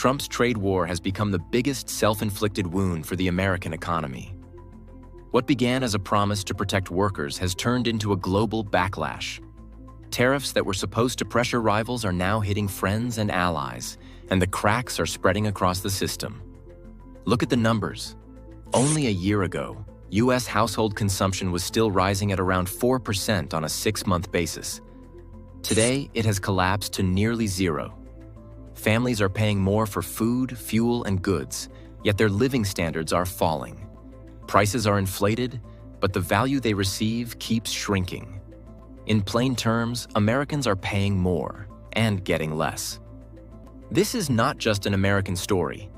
Trump's trade war has become the biggest self-inflicted wound for the American economy. What began as a promise to protect workers has turned into a global backlash. Tariffs that were supposed to pressure rivals are now hitting friends and allies, and the cracks are spreading across the system. Look at the numbers. Only a year ago, U.S. household consumption was still rising at around 4% on a 6-month basis. Today, it has collapsed to nearly zero. Families are paying more for food, fuel, and goods, yet their living standards are falling. Prices are inflated, but the value they receive keeps shrinking. In plain terms, Americans are paying more and getting less. This is not just an American story.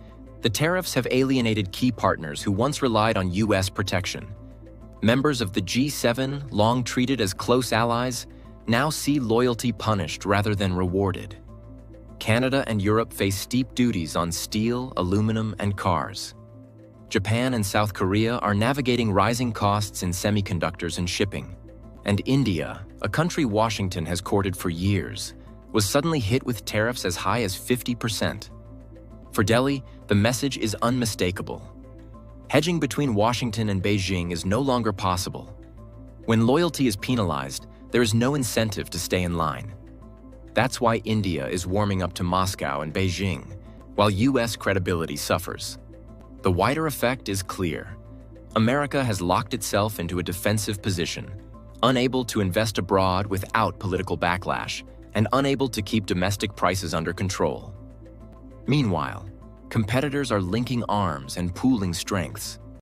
The tariffs have alienated key partners who once relied on U.S. protection. Members of the G7, long treated as close allies, now see loyalty punished rather than rewarded. Canada and Europe face steep duties on steel, aluminum, and cars. Japan and South Korea are navigating rising costs in semiconductors and shipping. And India, a country Washington has courted for years, was suddenly hit with tariffs as high as 50%. For Delhi, the message is unmistakable. Hedging between Washington and Beijing is no longer possible. When loyalty is penalized, there is no incentive to stay in line. That's why India is warming up to Moscow and Beijing, while U.S. credibility suffers. The wider effect is clear. America has locked itself into a defensive position, unable to invest abroad without political backlash, and unable to keep domestic prices under control. Meanwhile, competitors are linking arms and pooling strengths.